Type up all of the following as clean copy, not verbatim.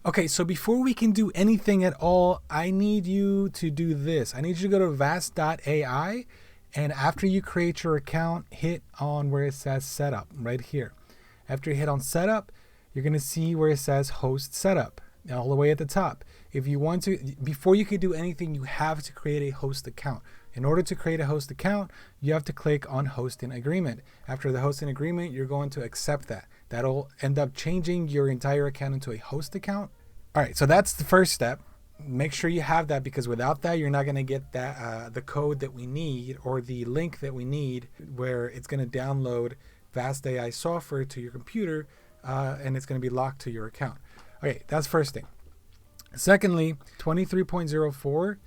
Okay, so before we can do anything at all, I need you to do this. I need you to go to Vast.ai, and after you create your account, hit on where it says setup right here. After you hit on setup, you're going to see where it says host setup all the way at the top. If you want to, before you can do anything, you have to create a host account. In order to create a host account, you have to click on hosting agreement. After the hosting agreement, you're going to accept that. That'll end up changing your entire account into a host account. All right, so that's the first step. Make sure you have that, because without that, you're not going to get that the code that we need, or the link that we need, where it's going to download Vast.ai software to your computer, and it's going to be locked to your account. Okay, that's first thing. Secondly, 23.04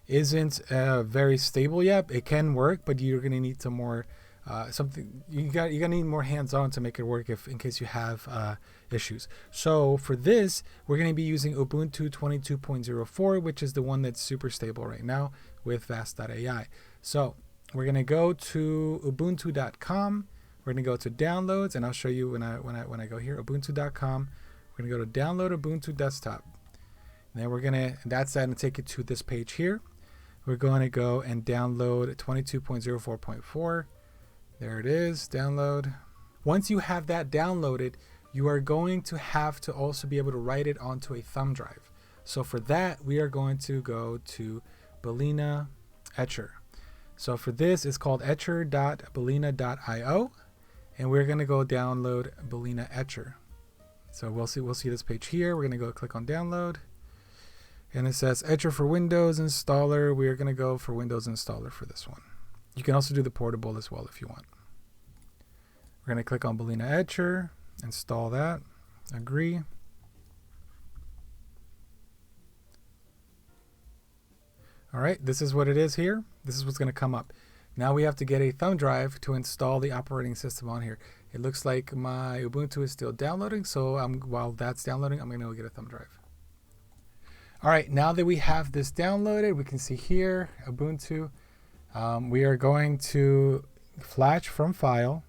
isn't very stable yet. It can work, but you're going to need some more something. You're gonna need more hands-on to make it work in case you have issues. So for this, we're going to be using Ubuntu 22.04, which is the one that's super stable right now with Vast.ai. So we're going to go to Ubuntu.com. We're going to go to downloads, and I'll show you when I go here. Ubuntu.com. We're going to go to download Ubuntu desktop. And then we're going to, that's going to take you to this page here. We're going to go and download 22.04.4. There it is, download. Once you have that downloaded, you are going to have to also be able to write it onto a thumb drive. So for that, we are going to go to Balena Etcher. So for this, it's called etcher.balena.io, and we're going to go download Balena Etcher. So we'll see this page here. We're going to go click on download, and it says Etcher for Windows installer. We are going to go for Windows installer for this one. You can also do the portable as well if you want. We're going to click on Balena Etcher, install that, agree. All right, this is what it is here. This is what's going to come up. Now we have to get a thumb drive to install the operating system on here. It looks like my Ubuntu is still downloading, so while that's downloading, I'm going to go get a thumb drive. All right, now that we have this downloaded, we can see here, Ubuntu. We are going to flash from file.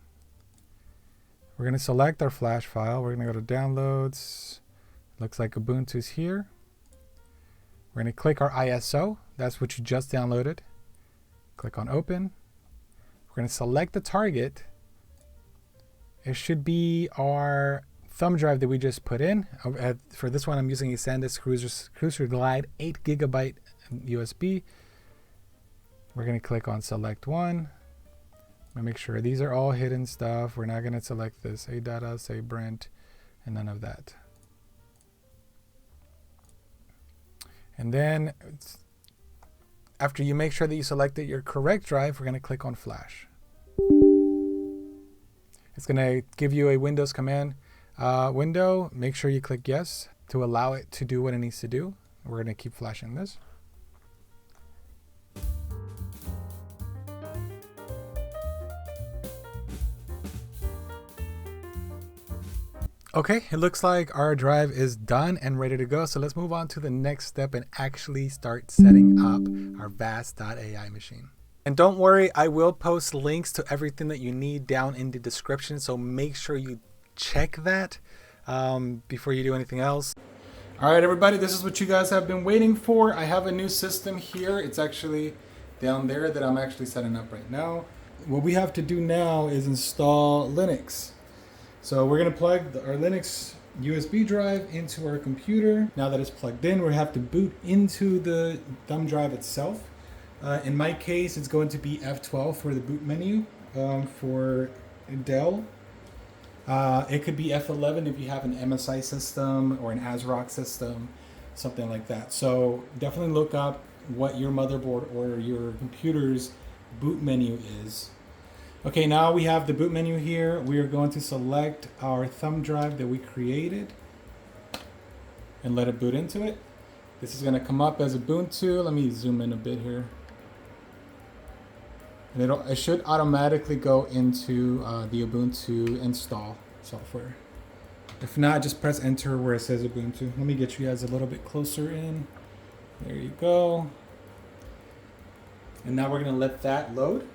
We're going to select our flash file. We're going to go to downloads. Looks like Ubuntu's here. We're going to click our ISO. That's what you just downloaded. Click on open. We're going to select the target. It should be our thumb drive that we just put in. For this one, I'm using a SanDisk Cruiser Glide 8 GB USB. We're going to click on select one. I'm going to make sure these are all hidden stuff. We're not going to select this, say data, say Brent, and none of that. And then after you make sure that you selected your correct drive, we're going to click on flash. It's going to give you a Windows command window. Make sure you click yes to allow it to do what it needs to do. We're going to keep flashing this. Okay, it looks like our drive is done and ready to go. So let's move on to the next step and actually start setting up our Vast.ai machine. And don't worry, I will post links to everything that you need down in the description. So make sure you check that before you do anything else. All right, everybody, this is what you guys have been waiting for. I have a new system here. It's actually down there that I'm actually setting up right now. What we have to do now is install Linux. So we're going to plug our Linux USB drive into our computer. Now that it's plugged in, we have to boot into the thumb drive itself. In my case, it's going to be F12 for the boot menu for Dell. It could be F11 if you have an MSI system or an ASRock system, something like that. So definitely look up what your motherboard or your computer's boot menu is. Okay, now we have the boot menu here. We are going to select our thumb drive that we created and let it boot into it. This is going to come up as Ubuntu. Let me zoom in a bit here. And it should automatically go into the Ubuntu install software. If not, just press enter where it says Ubuntu. Let me get you guys a little bit closer in. There you go. And now we're going to let that load.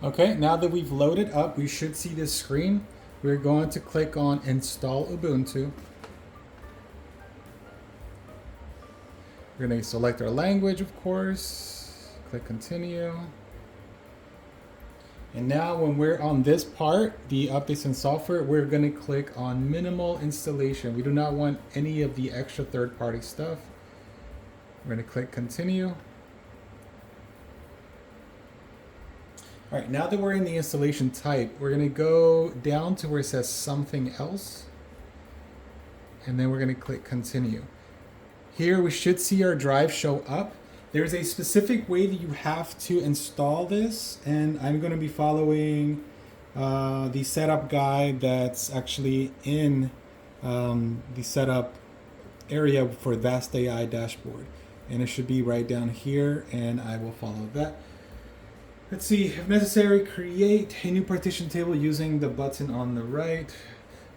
Okay, now that we've loaded up, we should see this screen. We're going to click on Install Ubuntu. We're going to select our language, of course. Click Continue. And now when we're on this part, the updates and software, we're going to click on Minimal Installation. We do not want any of the extra third-party stuff. We're going to click Continue. All right, now that we're in the installation type, we're going to go down to where it says Something Else. And then we're going to click Continue. Here we should see our drive show up. There's a specific way that you have to install this, and I'm going to be following the setup guide that's actually in the setup area for Vast.ai dashboard. And it should be right down here, and I will follow that. Let's see, if necessary, create a new partition table using the button on the right.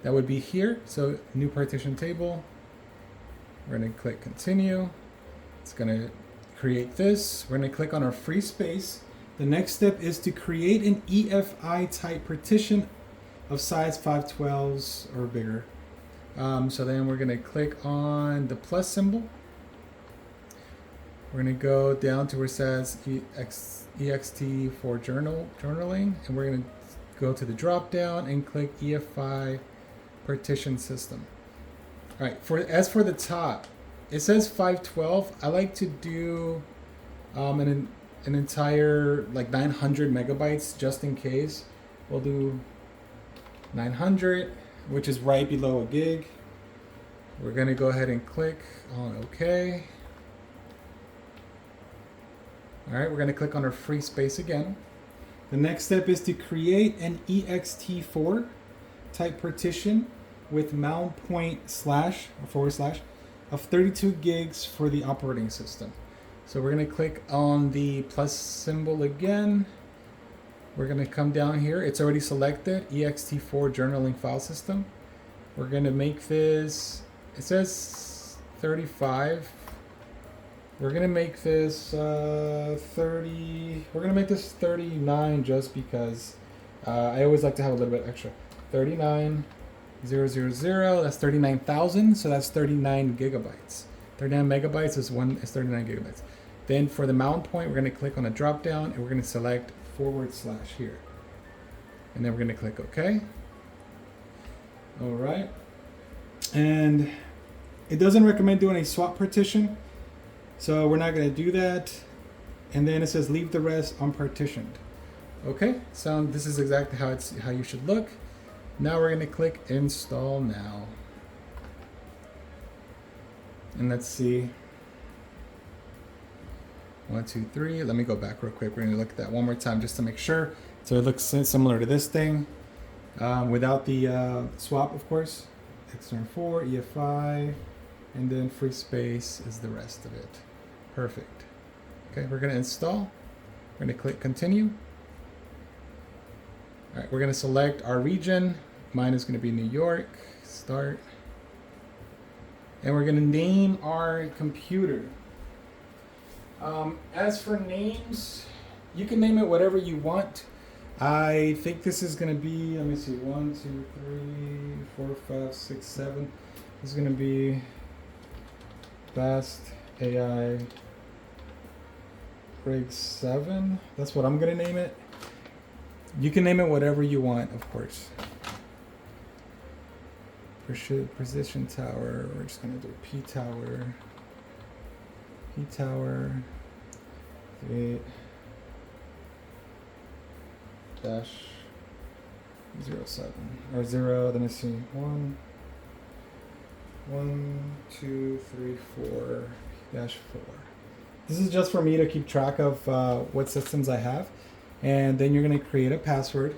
That would be here. So new partition table. We're going to click continue. It's going to create this. We're going to click on our free space. The next step is to create an EFI type partition of size 512s or bigger. So then we're going to click on the plus symbol. We're going to go down to where it says EXT for journaling, and we're going to go to the drop down and click EFI partition system. All right, as for the top, it says 512. I like to do an entire like 900 megabytes just in case. We'll do 900, which is right below a gig. We're going to go ahead and click on OK. All right, we're going to click on our free space again. The next step is to create an ext4 type partition with mount point / of 32 gigs for the operating system. So we're going to click on the plus symbol again. We're going to come down here. It's already selected, ext4 journaling file system. We're going to make this, it says 35. We're going to make this 30. We're going to make this 39 just because I always like to have a little bit extra. 39,000, that's 39,000, so that's 39 gigabytes. 39 megabytes is 39 gigabytes. Then for the mount point, we're going to click on a drop down and we're going to select / here. And then we're going to click OK. All right. And it doesn't recommend doing a swap partition, so we're not going to do that. And then it says leave the rest unpartitioned. Okay, so this is exactly how you should look. Now we're going to click install now. And let's see. 1, 2, 3. Let me go back real quick. We're going to look at that one more time just to make sure. So it looks similar to this thing without the swap, of course. X4, EFI, and then free space is the rest of it. Perfect. Okay, we're going to install. We're going to click continue. All right, we're going to select our region. Mine is going to be New York. Start. And we're going to name our computer. As for names, you can name it whatever you want. I think this is going to be, let me see, 1, 2, 3, 4, 5, 6, 7. This is going to be Vast.ai Rig 7. That's what I'm going to name it. You can name it whatever you want, of course. Precision tower, we're just going to do P tower. P tower 8 dash 07 or 0. Let me see. 1, 2, 3, 4 dash 4. This is just for me to keep track of what systems I have. And then you're going to create a password.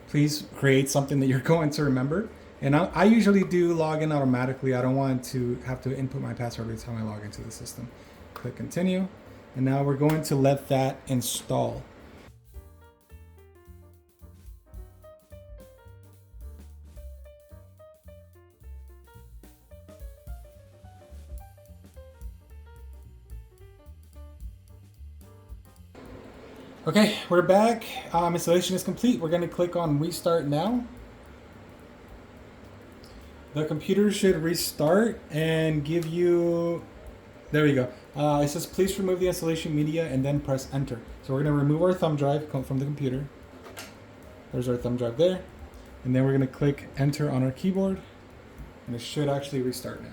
Please create something that you're going to remember. And I usually do log in automatically. I don't want to have to input my password every time I log into the system. Click continue. And now we're going to let that install. Okay, we're back. Installation is complete. We're going to click on Restart Now. The computer should restart and give you... There we go. It says please remove the installation media and then press enter. So we're going to remove our thumb drive from the computer. There's our thumb drive there. And then we're going to click enter on our keyboard. And it should actually restart now.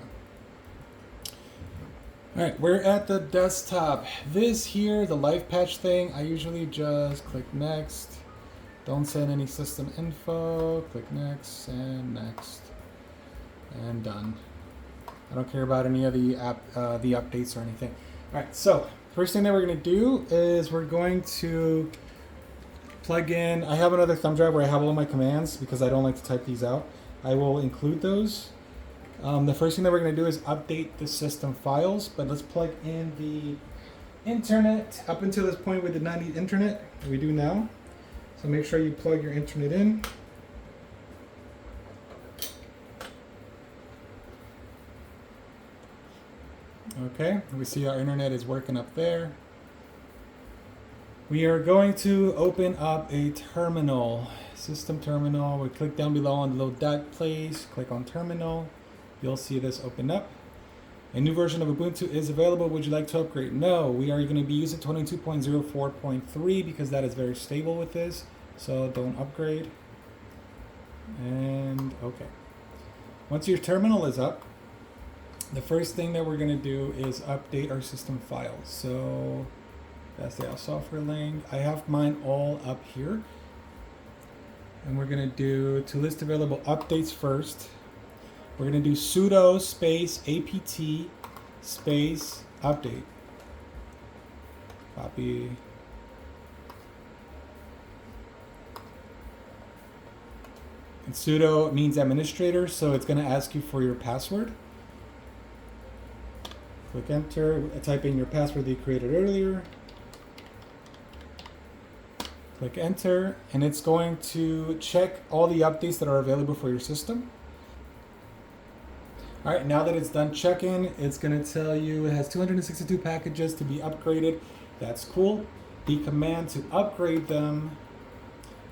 Alright, we're at the desktop. This here, the live patch thing, I usually just click next. Don't send any system info. Click next and next. And done. I don't care about any of the updates or anything. Alright, so first thing that we're going to do is we're going to plug in. I have another thumb drive where I have all my commands because I don't like to type these out. I will include those. The first thing that we're going to do is update the system files, but let's plug in the internet. Up until this point we did not need internet. We do now. So make sure you plug your internet in. Okay, we see our internet is working up there. We are going to open up a terminal, system terminal. We click down below on the little dot place, click on terminal. You'll see this open up. A new version of Ubuntu is available. Would you like to upgrade? No, we are going to be using 22.04.3 because that is very stable with this. So don't upgrade. And okay. Once your terminal is up, the first thing that we're going to do is update our system files. So that's the software link. I have mine all up here. And we're going to do to list available updates first. We're going to do sudo space apt space update. Copy. And sudo means administrator, so it's going to ask you for your password. Click enter, type in your password that you created earlier. Click enter, and it's going to check all the updates that are available for your system. All right, now that it's done checking, it's going to tell you it has 262 packages to be upgraded. That's cool. The command to upgrade them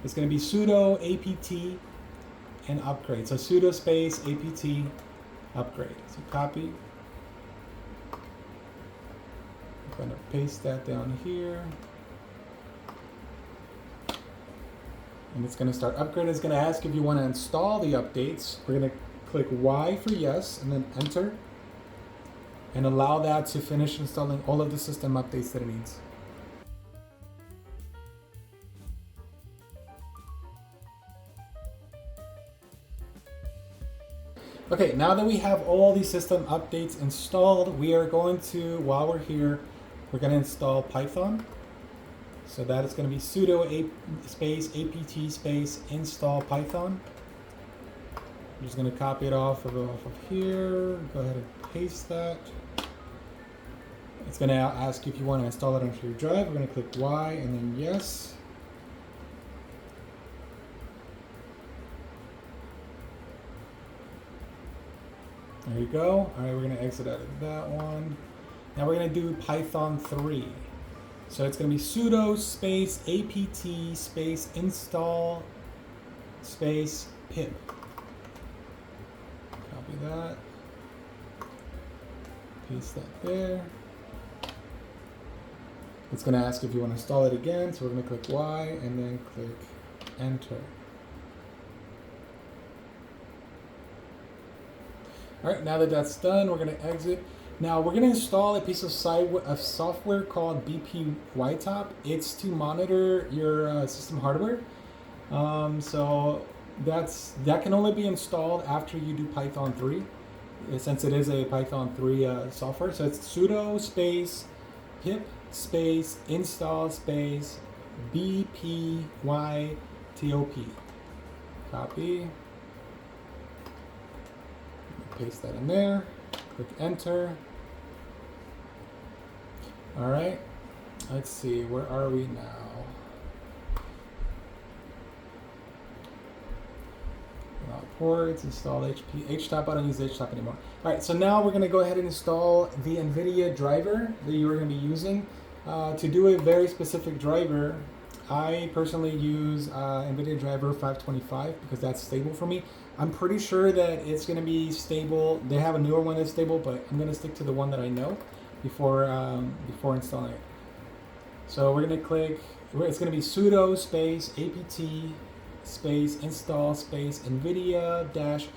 is going to be sudo apt and upgrade. So sudo space apt upgrade. So copy. I'm going to paste that down here. And it's going to start upgrading. It's going to ask if you want to install the updates. We're going to click Y for yes, and then enter, and allow that to finish installing all of the system updates that it needs. Okay, now that we have all these system updates installed, we are going to, while we're here, we're going to install Python. So that is going to be sudo space apt space install Python. I'm just going to copy it off of here. Go ahead and paste that. It's going to ask you if you want to install it onto your drive. We're going to click Y and then yes. There you go. All right, we're going to exit out of that one. Now we're going to do Python 3. So it's going to be sudo space apt space install space pip. Copy that. Paste that there. It's going to ask if you want to install it again. So we're going to click Y and then click enter. All right, now that that's done, we're going to exit. Now we're going to install a piece of software called Bpytop. It's to monitor your system hardware. So that can only be installed after you do Python 3, since it is a Python 3 software. So it's sudo space pip space install space bpytop. Copy. Paste that in there. Click enter. All right. Let's see. Where are we now? Ports, install HTOP. I don't use HTOP anymore. All right. So now we're going to go ahead and install the Nvidia driver that you are going to be using. To do a very specific driver, I personally use Nvidia Driver 525 because that's stable for me. I'm pretty sure that it's going to be stable. They have a newer one that's stable, but I'm going to stick to the one that I know before installing it. So we're going to click. It's going to be sudo space apt space install space Nvidia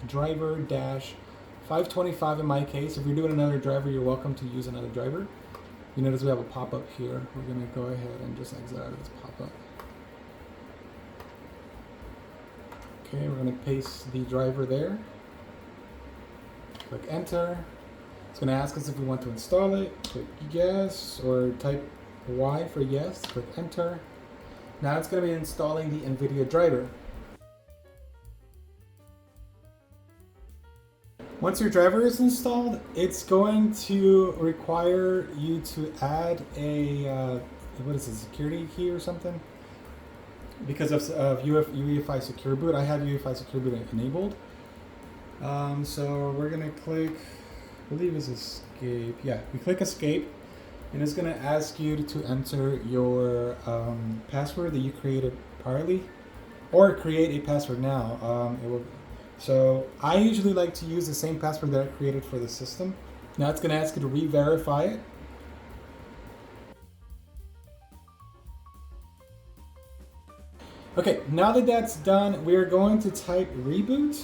Driver 525 in my case. If you're doing another driver, you're welcome to use another driver. You notice we have a pop-up here. We're going to go ahead and just exit out of this pop-up. Okay, we're going to paste the driver there. Click enter. It's going to ask us if we want to install it. Click yes, or type Y for yes. Click enter. Now it's going to be installing the Nvidia driver. Once your driver is installed, it's going to require you to add a what is it, security key or something? Because of UEFI Secure Boot, I have UEFI Secure Boot enabled. So we're gonna click, I believe it's escape. Yeah, we click escape, and it's gonna ask you to enter your password that you created priorly, or create a password now. It will. So I usually like to use the same password that I created for the system. Now it's gonna ask you to re-verify it. Okay, now that that's done, we are going to type reboot,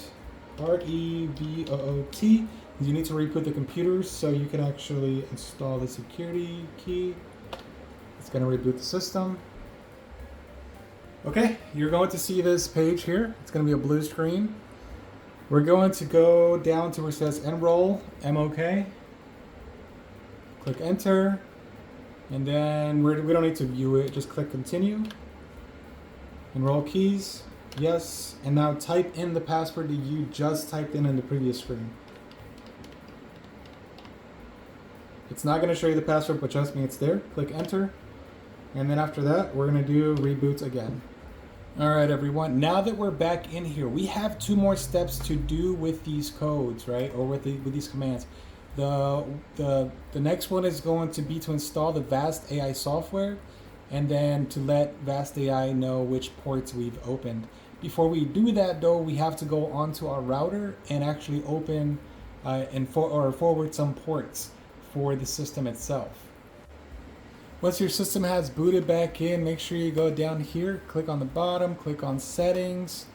R-E-B-O-O-T. You need to reboot the computers so you can actually install the security key. It's going to reboot the system. Okay, you're going to see this page here. It's going to be a blue screen. We're going to go down to where it says enroll, MOK. Click enter, and then we don't need to view it. Just click continue. Enroll keys, yes, and now type in the password that you just typed in the previous screen. It's not going to show you the password, but trust me, it's there. Click enter, and then after that, we're going to do reboot again. All right, everyone, now that we're back in here, we have 2 more steps to do with these codes, right, or with these commands. The next one is going to be to install the Vast.ai software, and then to let Vast.ai know which ports we've opened. Before we do that, though, we have to go onto our router and actually open or forward some ports for the system itself. Once your system has booted back in, make sure you go down here, click on the bottom, click on settings.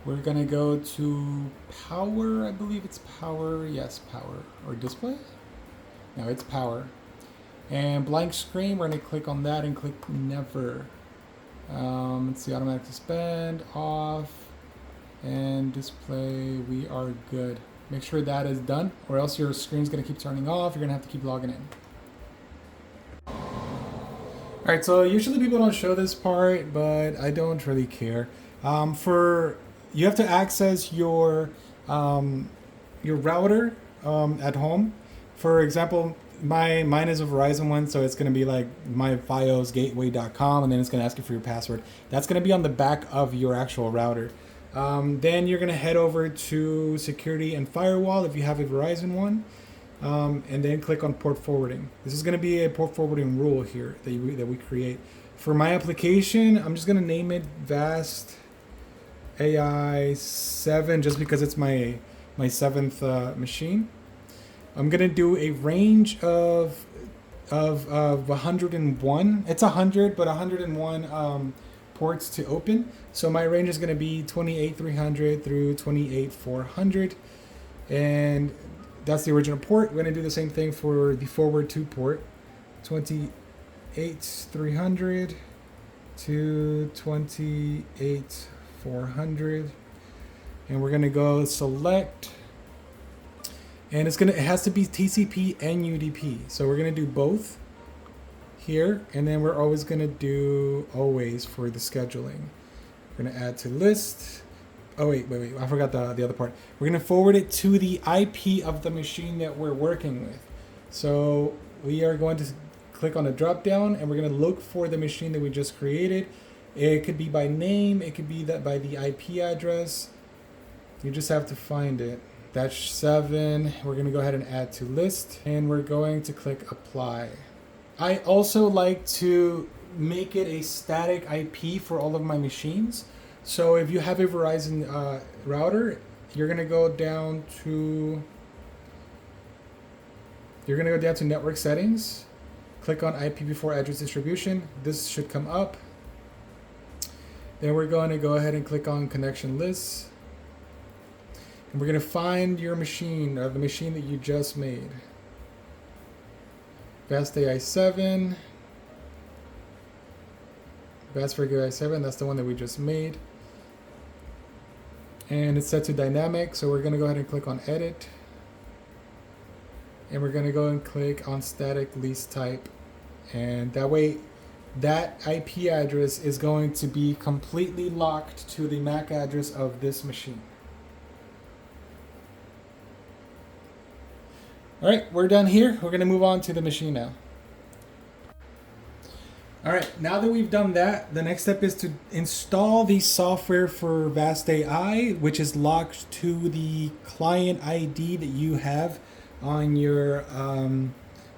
We're gonna go to power, I believe it's power, yes, power, or display? No, it's power. And blank screen, we're going to click on that and click never. Let's see, automatic suspend, off, and display, we are good. Make sure that is done, or else your screen's going to keep turning off. You're going to have to keep logging in. Alright, so usually people don't show this part, but I don't really care. You have to access your router at home. For example, mine is a Verizon one, so it's going to be like myfiosgateway.com, and then it's going to ask you for your password. That's going to be on the back of your actual router. Then you're going to head over to security and firewall if you have a Verizon one, and then click on port forwarding. This is going to be a port forwarding rule here that we create. For my application, I'm just going to name it Vast.ai 7 just because it's my 7th machine. I'm gonna do a range of 101. It's 100, but 101 ports to open. So my range is gonna be 28,300 through 28,400, and that's the original port. We're gonna do the same thing for the forward to port, 28,300 to 28,400, and we're gonna go select. And it has to be TCP and UDP. So we're gonna do both here, and then we're always gonna do always for the scheduling. We're gonna add to list. Oh wait, I forgot the other part. We're gonna forward it to the IP of the machine that we're working with. So we are going to click on the drop down, and we're gonna look for the machine that we just created. It could be by name, it could be by the IP address. You just have to find it. -7, we're going to go ahead and add to list, and we're going to click apply. I also like to make it a static IP for all of my machines. So if you have a Verizon router, you're gonna go down to network settings, click on IPv4 address distribution. This should come up. Then we're going to go ahead and click on connection lists. And we're going to find your machine, or the machine that you just made. Vast.ai 7. Vast.ai 7, that's the one that we just made. And it's set to dynamic, so we're going to go ahead and click on edit. And we're going to go and click on static lease type. And that way, that IP address is going to be completely locked to the MAC address of this machine. All right, we're done here. We're going to move on to the machine now. All right, now that we've done that, the next step is to install the software for Vast.ai, which is locked to the client ID that you have on your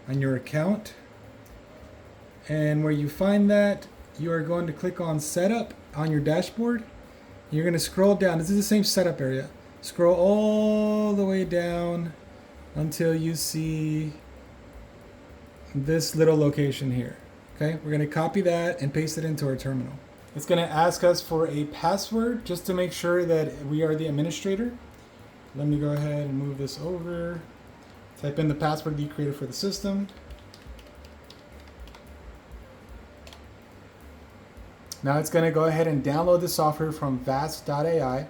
account. And where you find that, you are going to click on Setup on your dashboard. You're going to scroll down. This is the same setup area. Scroll all the way down until you see this little location here. Okay, we're going to copy that and paste it into our terminal. It's going to ask us for a password just to make sure that we are the administrator. Let me go ahead and move this over. Type in the password that you created for the system. Now it's going to go ahead and download the software from Vast.ai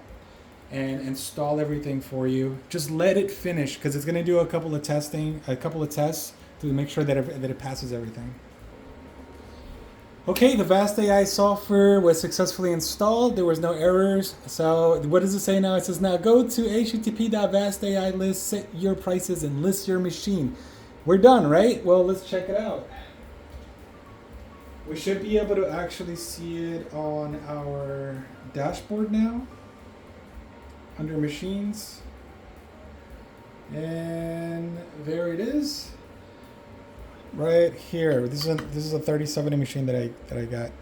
and install everything for you. Just let it finish because it's going to do a couple of tests to make sure that it passes everything. Okay, the Vast.ai software was successfully installed. There was no errors. So what does it say now? It says now go to http.vast.ai list, set your prices, and list your machine. We're done, right? Well, let's check it out. We should be able to actually see it on our dashboard now, under machines. And there it is. Right here. This is a 3070 machine that I got.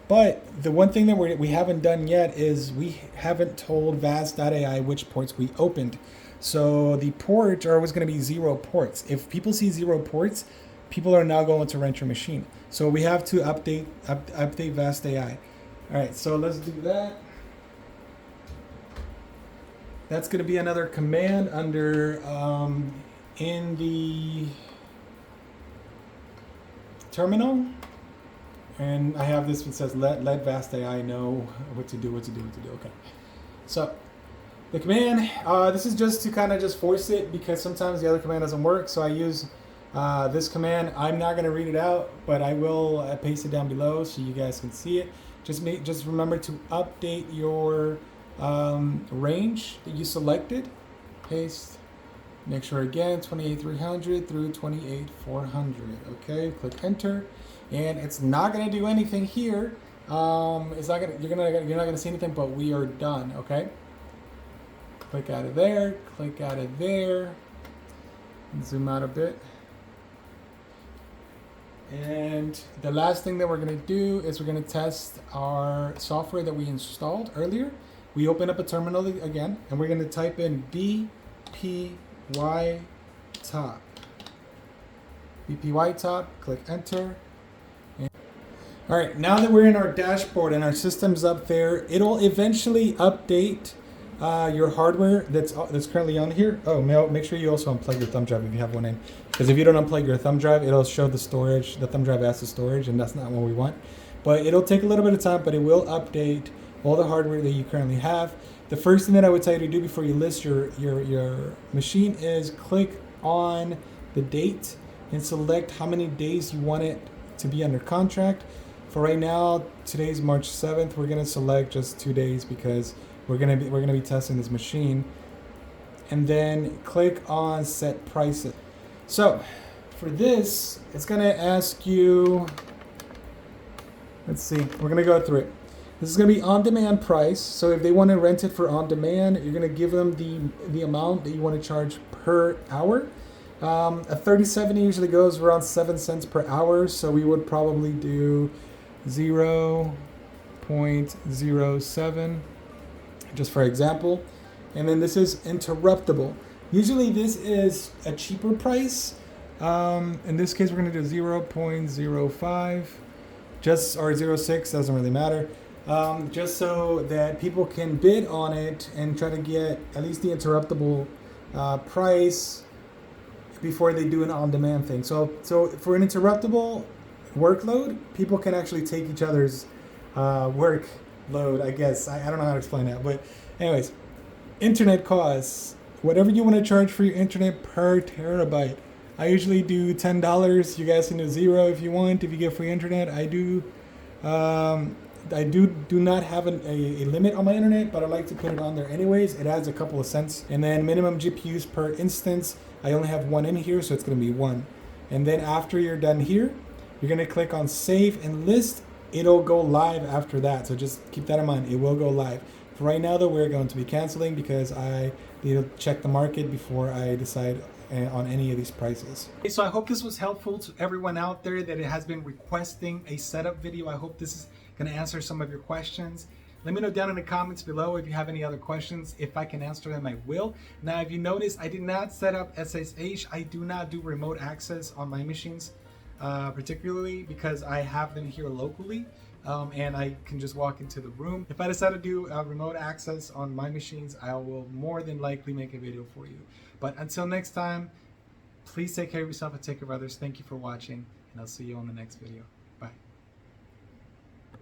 But the one thing that we haven't done yet is we haven't told Vast.ai which ports we opened. So the ports are always going to be 0 ports. If people see 0 ports, people are now going to rent your machine. So we have to update Vast.ai. All right, so let's do that. That's going to be another command under in the terminal, and I have this that says let Vast.ai know what to do. Okay, so the command, this is just to kind of just force it because sometimes the other command doesn't work, so I use this command. I'm not going to read it out, but I will paste it down below so you guys can see it. Just remember to update your range that you selected. Paste. Make sure again 28300 through 28400. Okay, click enter, and it's not going to do anything here. It's not gonna. You're not going to see anything, but we are done. Okay. Click out of there. Click out of there. And zoom out a bit. And the last thing that we're going to do is we're going to test our software that we installed earlier. We open up a terminal again, and we're going to type in Bpytop. Bpytop, click enter. All right, now that we're in our dashboard and our system's up there, it'll eventually update your hardware that's currently on here. Oh, make sure you also unplug your thumb drive if you have one in, because if you don't unplug your thumb drive, it'll show the storage. The thumb drive has the storage, and that's not what we want. But it'll take a little bit of time, but it will update all the hardware that you currently have. The first thing that I would tell you to do before you list your machine is click on the date and select how many days you want it to be under contract. For right now, today's March 7th. We're gonna select just 2 days because we're gonna be testing this machine. And then click on set prices. So for this, it's gonna ask you. Let's see. We're gonna go through it. This is going to be on-demand price. So if they want to rent it for on-demand, you're going to give them the amount that you want to charge per hour. A 3070 usually goes around 7 cents per hour, so we would probably do 0.07, just for example. And then this is interruptible. Usually this is a cheaper price. In this case, we're going to do 0.05, just, or 0.6, doesn't really matter. Just so that people can bid on it and try to get at least the interruptible price before they do an on-demand thing. So for an interruptible workload, people can actually take each other's workload, I guess. I don't know how to explain that. But anyways, internet costs. Whatever you want to charge for your internet per terabyte. I usually do $10. You guys can do $0 if you want, if you get free internet. I do not have a limit on my internet, but I like to put it on there anyways. It adds a couple of cents. And then minimum GPUs per instance, I only have one in here, so it's going to be 1. And then after you're done here, you're going to click on save and list. It'll go live after that, so just keep that in mind. It will go live. For right now though, we're going to be canceling because I need to check the market before I decide on any of these prices. Okay, so I hope this was helpful to everyone out there that it has been requesting a setup video. I hope this is going to answer some of your questions. Let me know down in the comments below if you have any other questions. If I can answer them, I will. Now, if you notice, I did not set up SSH. I do not do remote access on my machines, particularly because I have them here locally. And I can just walk into the room. If I decide to do remote access on my machines, I will more than likely make a video for you. But until next time, please take care of yourself and take care of others. Thank you for watching, and I'll see you on the next video.